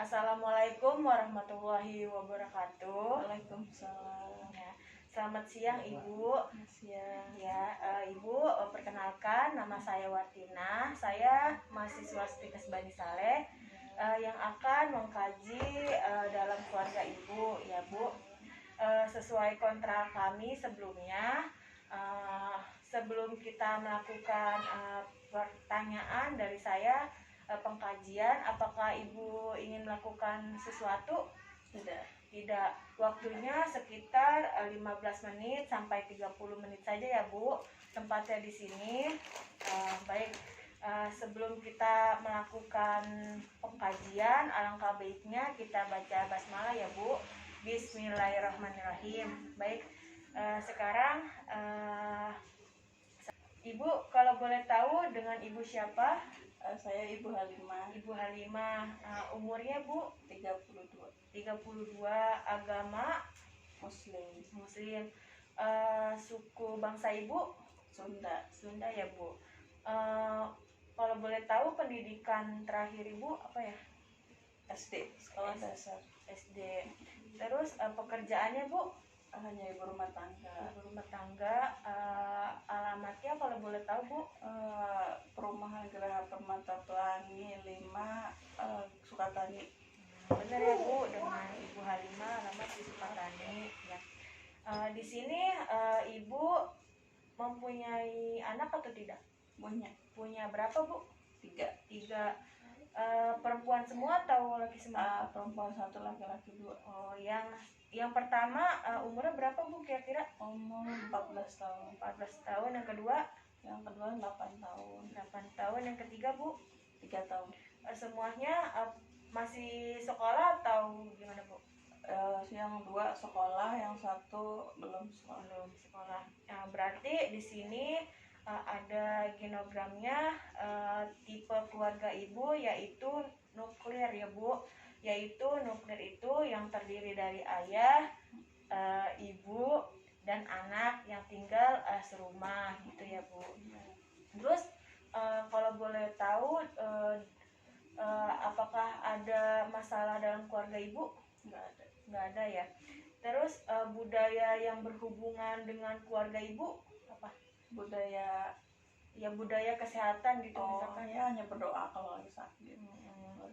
Assalamualaikum warahmatullahi wabarakatuh. Waalaikumsalam. Ya, selamat siang Ibu. Siang. Ya, Ibu, perkenalkan nama saya Watina. Saya mahasiswa Stikes Bani Saleh yang akan mengkaji dalam keluarga Ibu, ya Bu. Sesuai kontrak kami sebelumnya, sebelum kita melakukan pertanyaan dari saya, pengkajian, apakah Ibu ingin melakukan sesuatu? Tidak. Waktunya sekitar 15 menit sampai 30 menit saja ya Bu. Tempatnya di sini. Baik, sebelum kita melakukan pengkajian, alangkah baiknya kita baca basmalah ya Bu. Bismillahirrahmanirrahim. Baik, sekarang Ibu kalau boleh tahu dengan Ibu siapa? Saya Ibu Halimah. Ibu Halimah, umurnya Bu? 32. 32, agama Muslim. Muslim. Suku bangsa Ibu? Sunda ya Bu. Kalau boleh tahu pendidikan terakhir Ibu apa ya? SD, sekolah dasar. SD. Terus pekerjaannya Bu? Hanya ibu rumah tangga. Ibu rumah tangga. Alamatnya kalau boleh tahu Bu? Perumahan Geraha Permata Pelangi 5, Sukatani. Benar ya Bu, dengan Ibu Halimah, alamat di Sukatani ya. Di sini Ibu mempunyai anak atau tidak? Punya berapa Bu? 3. Perempuan semua atau laki semua? Perempuan 1, laki-laki 2. Oh, yang pertama umurnya berapa Bu kira-kira? Umur 14 tahun. 14 tahun. Yang kedua? Yang kedua 8 tahun. 8 tahun. Yang ketiga Bu? 3 tahun. Semuanya masih sekolah atau gimana Bu? Yang 2 sekolah, yang 1 belum sekolah. Berarti di sini ada genogramnya, tipe keluarga Ibu yaitu nuklir ya Bu. Yaitu nuklir itu yang terdiri dari ayah, ibu, dan anak yang tinggal serumah gitu ya Bu. Terus kalau boleh tahu, apakah ada masalah dalam keluarga Ibu? Nggak ada ya. Terus budaya yang berhubungan dengan keluarga Ibu apa? Budaya kesehatan gitu misalkan. Ya, hanya berdoa kalau lagi sakit.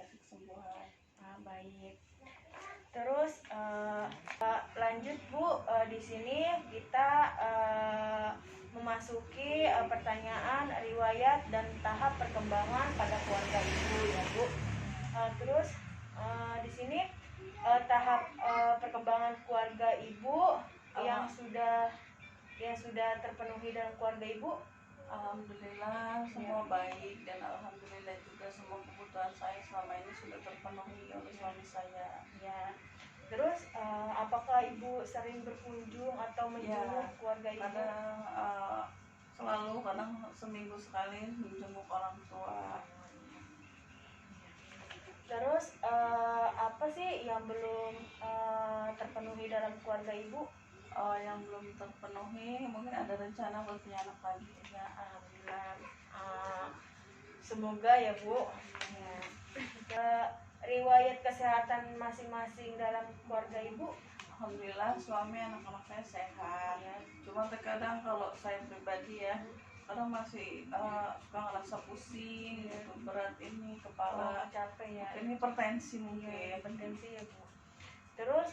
Kasih kesembuhan. Baik. Terus lanjut Bu, di sini kita memasuki pertanyaan riwayat dan tahap perkembangan pada keluarga Ibu ya Bu. Terus di sini tahap perkembangan keluarga Ibu yang sudah terpenuhi dalam keluarga Ibu. Alhamdulillah semua baik, dan alhamdulillah juga semua kebutuhan saya selama ini sudah terpenuhi oleh suami saya. Ya. Terus apakah Ibu sering berkunjung atau menjenguk keluarga Ibu? Kadang seminggu sekali menjenguk orang tua. Terus apa sih yang belum terpenuhi dalam keluarga Ibu? Yang belum terpenuhi, mungkin ada rencana buat punya anak lagi. Ya, alhamdulillah. Semoga ya Bu. Ya. Riwayat kesehatan masing-masing dalam keluarga Ibu? Alhamdulillah suami, anak-anak saya sehat ya. Cuma terkadang kalau saya pribadi ya, kadang masih suka ngerasa pusing gitu, berat ini kepala, capek ya. ini hipertensi mungkin. Ya, hipertensi ya Bu. Terus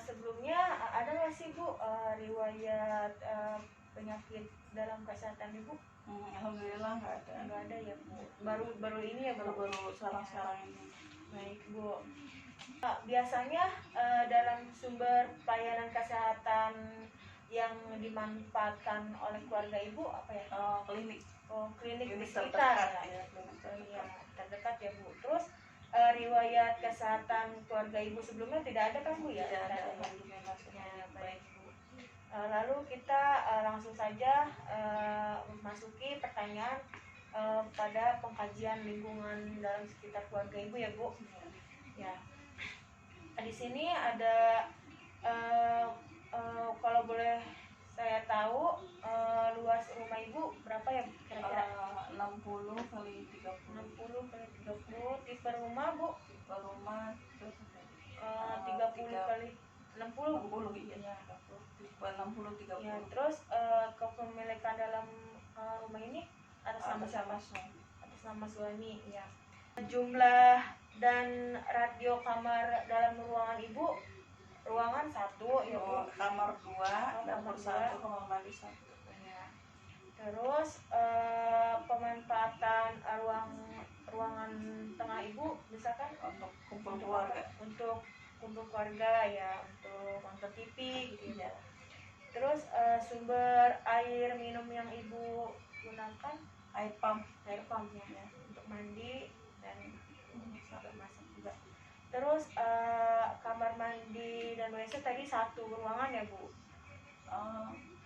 sebelumnya ada nggak sih Bu riwayat penyakit dalam kesehatan Ibu? Alhamdulillah nggak ada ya Bu. Baru ini ya Bu. Baru sekarang ini. Baik Bu. Biasanya dalam sumber pelayanan kesehatan yang dimanfaatkan oleh keluarga Ibu apa ya? Klinik. Klinik di sekitar ya. Terdekat ya Bu. Terus riwayat kesehatan keluarga Ibu sebelumnya tidak ada kan Bu ya? Tidak ada. Alhamdulillah. Ya, baik Bu. Lalu kita langsung saja memasuki pertanyaan pada pengkajian lingkungan dalam sekitar keluarga Ibu ya Bu. Ya. Di sini ada kalau boleh saya tahu luas rumah Ibu berapa ya kira-kira? 60 kali 30. 60 kali 30. Tipe rumah Bu? Tipe rumah 60 Bu? 60 iya. Ya. 60 30. Ya, terus kepemilikan dalam rumah ini atas nama siapa? suami. Atas nama suami, ya. Jumlah dan radio kamar dalam ruangan Ibu, ruangan 1 ya Bu. Kamar 2, dapur kamar 1, kamar mandi 1. Ya. Terus pemanfaatan ruangan tengah Ibu misalkan Untuk kumpul keluarga. untuk kumpul keluarga ya, untuk nonton TV gitu ya. Iya. Terus sumber air minum yang Ibu gunakan Air pump. air pump ya, untuk mandi dan sampai masak juga. Terus kamar mandi dan WC tadi 1 ruangan ya Bu?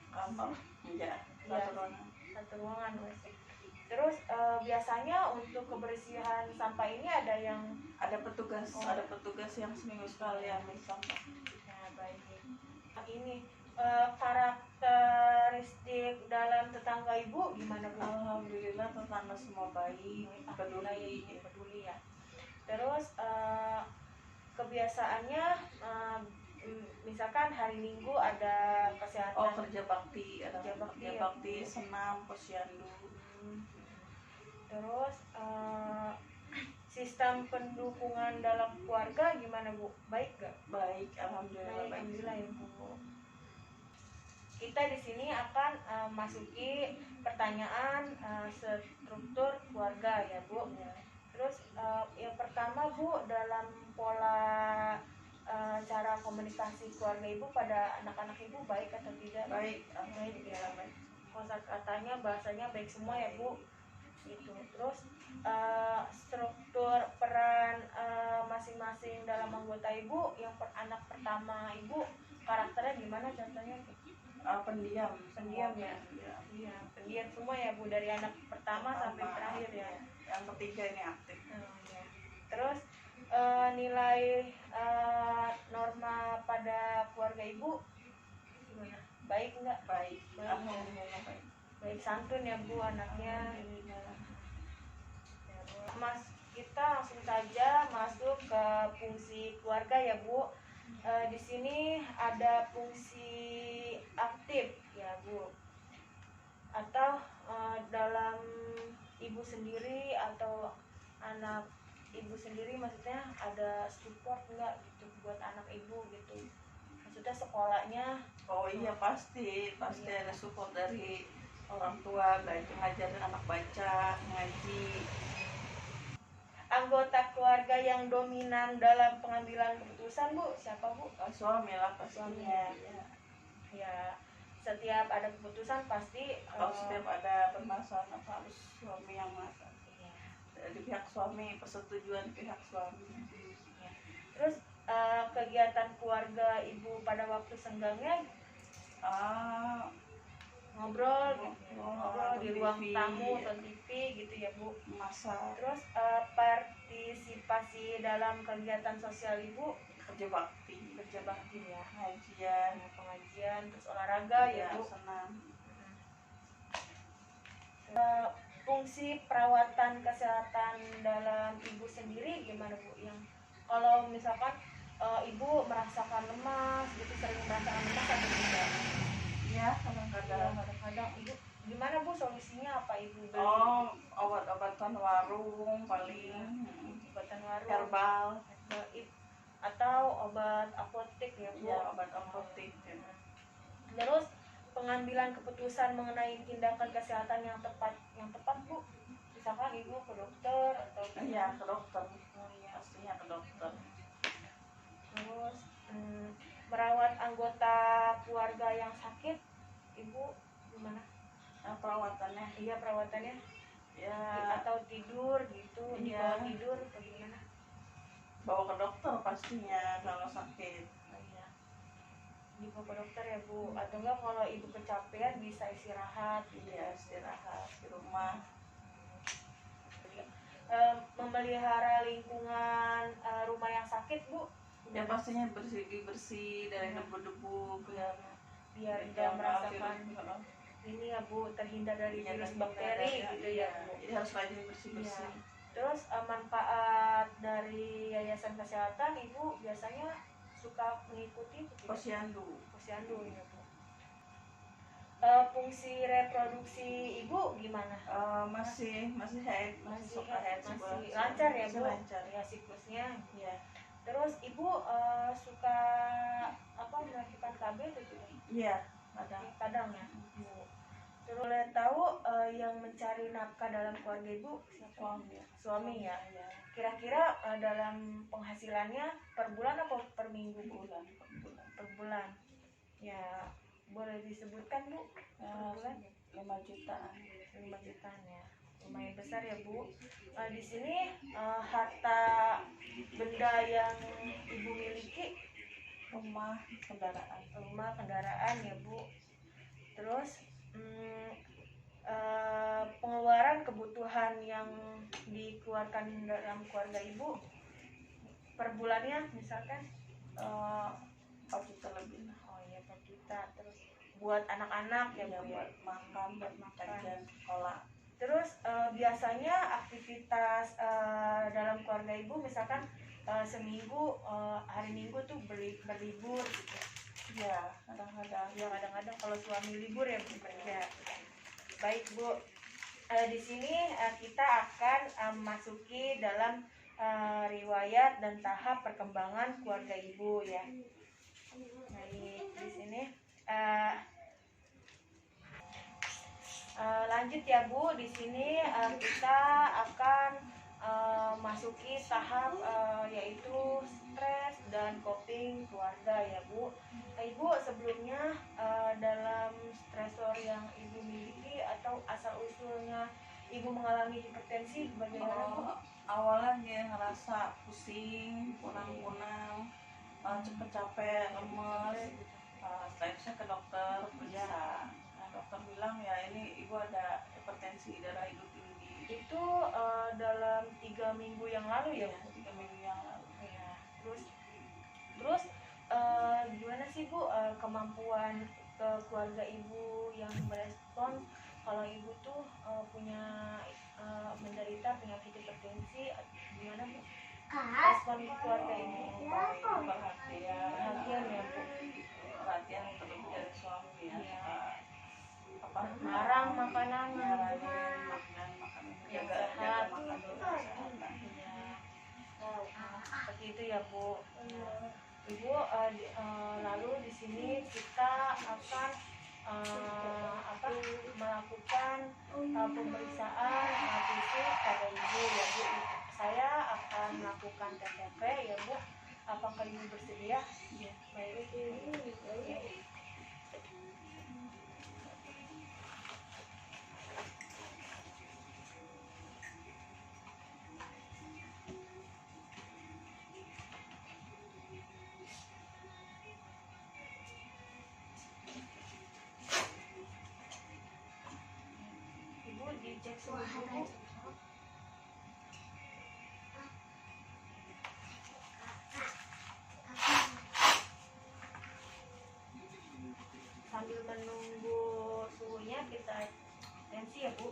Kamar ya, Iya. 1 ruangan. 1 ruangan WC. Terus biasanya untuk kebersihan sampah ini ada yang Ada petugas yang seminggu sekali ambil sampah. ya, baik. Ini karakteristik dalam tetangga Ibu gimana Bu? Alhamdulillah tetangga semua baik, peduli. Ya. Terus kebiasaannya misalkan hari Minggu ada kesehatan. Kerja bakti, ada kerja bakti, senam, posyandu. Terus sistem pendukungan dalam keluarga gimana Bu? Baik gak? Baik, alhamdulillah baik. Alhamdulillah ya Bu. Kita di sini akan masuki pertanyaan struktur keluarga ya Bu. Terus yang pertama Bu, dalam pola cara komunikasi keluarga Ibu pada anak-anak Ibu baik atau tidak? Baik, Baik ya. Kosakatanya bahasanya baik semua ya Bu. Gitu. Terus struktur peran masing-masing dalam anggota Ibu, yang anak pertama Ibu karakternya gimana contohnya? Pendiam Ya. Iya, pendiam semua ya Bu, dari anak pertama sampai terakhir ya. Yang ketiga ini aktif. Ya. Terus nilai norma pada keluarga Ibu gimana? Baik nggak? Baik, Baik. alhamdulillah baik. Baik santun ya Bu anaknya. Kita langsung saja masuk ke fungsi keluarga ya Bu. Di sini ada fungsi aktif ya Bu, atau dalam Ibu sendiri atau anak Ibu sendiri, maksudnya ada support nggak gitu buat anak Ibu gitu, maksudnya sekolahnya? Iya pasti ada support dari orang tua, baik ngajarin anak baca, ngaji. Anggota keluarga yang dominan dalam pengambilan keputusan Bu, siapa Bu? Suami lah pastinya. Ya, setiap ada keputusan pasti Kalau setiap ada permasalahan apa harus suami yang masak. Dari pihak suami, persetujuan pihak suami. Terus kegiatan keluarga Ibu pada waktu senggangnya ngobrol di ruang TV, tamu atau TV gitu ya Bu. Masak, Terus partisipasi dalam kegiatan sosial Ibu, kerja bakti ya, pengajian, pengajian, terus olahraga ya Bu. senam. Fungsi perawatan kesehatan dalam Ibu sendiri gimana Bu? Yang kalau misalkan Ibu merasakan lemas gitu, sering merasakan lemas atau tidak? Ya kadang-kadang. Kadang-kadang Ibu gimana Bu, solusinya apa Ibu beli? Obat-obatan warung paling, Obatan warung, herbal. atau obat apotek ya Bu? Ya, obat apotek. Terus pengambilan keputusan mengenai tindakan kesehatan yang tepat Bu, misalkan Ibu ke dokter atau Iya, ke dokter. ya. Pastinya ke dokter. Terus merawat anggota keluarga yang sakit Ibu gimana? Perawatannya Iya, perawatannya ya atau tidur gitu, Iya. dibawa tidur atau gimana? bawa ke dokter pastinya kalau sakit. Iya, dibawa ke dokter ya Bu, atau enggak kalau Ibu kecapean bisa istirahat gitu. Iya, istirahat di rumah. Memelihara lingkungan rumah yang sakit Bu, Ya pastinya bersih dari debu-debu biar tidak merasakan ini ya Bu, terhindar dari virus bakteri gitu ya Bu. Jadi harus rajin bersih-bersih. Terus manfaat dari yayasan kesehatan Ibu biasanya suka mengikuti posyandu. posyandu ya Bu. Fungsi reproduksi ibu gimana? Masih haid, masih suka haid, masih lancar ya Bu? Lancar Ya siklusnya. ya. Terus ibu suka apa melakukan KB atau tidak? Iya, kadang ya Bu. Terus boleh tahu yang mencari nafkah dalam keluarga ibu siapa? Suami ya. Kira-kira dalam penghasilannya per bulan atau per minggu? Per bulan. Ya boleh disebutkan Bu per bulan? 5 jutaan. 5 jutaan ya. Lumayan besar ya Bu. Di sini harta benda yang ibu miliki Rumah, kendaraan ya Bu. Terus pengeluaran kebutuhan yang dikeluarkan dalam keluarga ibu per bulannya misalkan 4 juta lebih. Oh iya 4 juta. Terus buat anak-anak ya Bu, buat makan, buat jajan sekolah. Terus biasanya aktivitas dalam keluarga ibu misalkan seminggu hari Minggu tuh berlibur gitu. Ya kadang-kadang Kalau suami libur ya bekerja. Baik Bu, di sini kita akan masuki dalam riwayat dan tahap perkembangan keluarga ibu ya. Baik, di sini lanjut ya Bu. Di sini kita akan masuki tahap yaitu stres dan coping keluarga ya Bu. Ibu sebelumnya dalam stresor yang ibu miliki atau asal usulnya ibu mengalami hipertensi bagaimana Bu? Awalnya ngerasa pusing, kunang-kunang, cepet capek, lemes. Setelah itu saya ke dokter periksa. Dokter bilang ya ini ibu ada hipertensi darah ibu tinggi. Itu dalam 3 minggu yang lalu ya Bu? 3 minggu yang lalu ya. Terus gimana sih Bu kemampuan ke keluarga ibu yang merespon kalau ibu tuh punya menderita penyakit hipertensi, gimana Bu respon keluarga ibu? Perhatian ya Bu, perhatian terlebih dari suami ya. Marang makanan jaga makanan kesehatan. Seperti itu ya Bu. Ibu lalu di sini kita akan melakukan pemeriksaan fisik pada ibu ya Bu. Saya akan melakukan TTP ya Bu. Apakah ibu bersedia? Ya. Baik. Ibu dicek suhu tubuh. Sambil menunggu suhunya kita tensi ya Bu.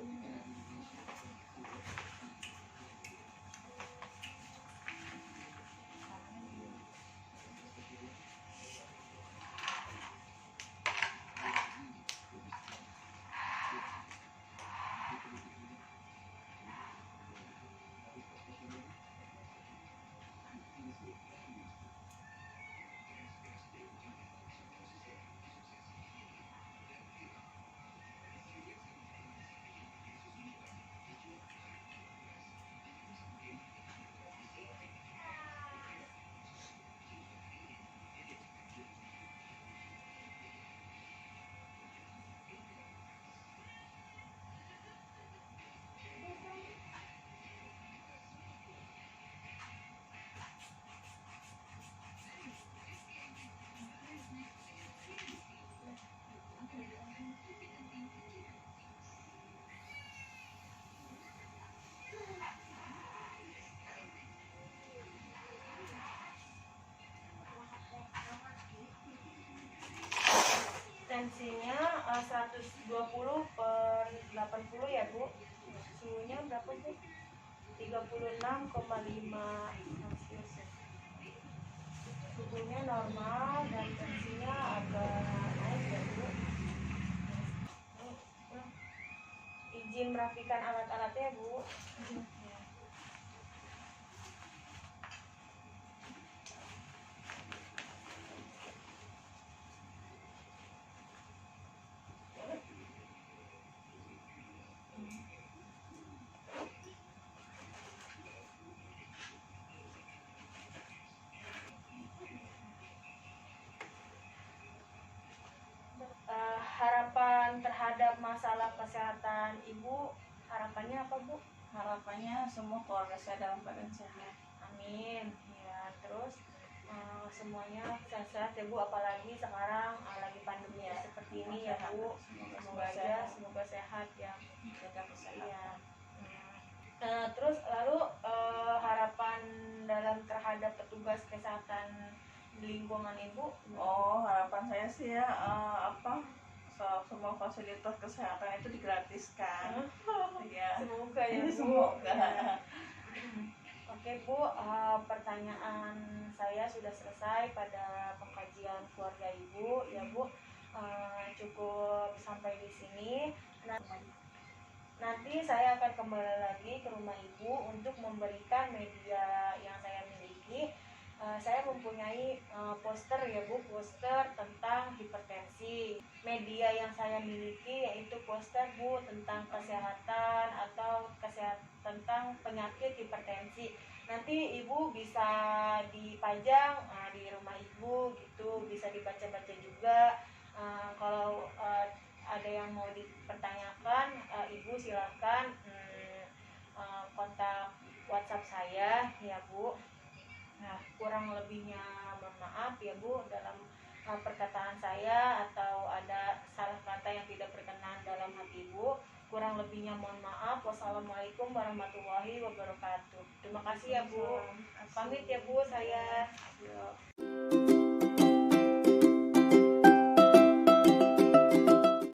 Tensinya 120/80 ya Bu. Suhunya berapa Bu? 36,5 Celcius. Suhunya normal dan tensinya agak naik ya Bu. Izin merapikan alat-alatnya Bu. Ya. Harapan terhadap masalah kesehatan Ibu, harapannya apa Bu? Harapannya semua keluarga saya dalam keadaan sehat. Amin. Ya, terus semuanya sehat-sehat ya Bu, apalagi sekarang lagi pandemi Ya, seperti ini ya Bu. Semoga aja semoga sehat ya. Jaga kesehatan. Iya. Terus lalu harapan dalam terhadap petugas kesehatan di lingkungan Ibu? Oh, harapan saya sih ya semua fasilitas kesehatan itu digratiskan. Ya. Semoga ya Bu. Semoga. Ya. Oke Bu, pertanyaan saya sudah selesai pada pengkajian keluarga Ibu ya Bu. Cukup sampai di sini. Nanti saya akan kembali lagi ke rumah Ibu untuk memberikan media yang saya miliki. Saya mempunyai poster ya Bu, poster tentang hipertensi. Media yang saya miliki yaitu poster Bu tentang kesehatan atau tentang penyakit hipertensi. Nanti Ibu bisa dipajang di rumah Ibu gitu, bisa dibaca-baca juga. Kalau ada yang mau dipertanyakan, Ibu silakan kontak WhatsApp saya ya Bu. Nah, kurang lebihnya mohon maaf ya Bu dalam perkataan saya atau ada salah kata yang tidak berkenan dalam hati Ibu. Kurang lebihnya mohon maaf. Wassalamualaikum warahmatullahi wabarakatuh. Terima kasih ya Bu. Pamit ya Bu saya. Ya.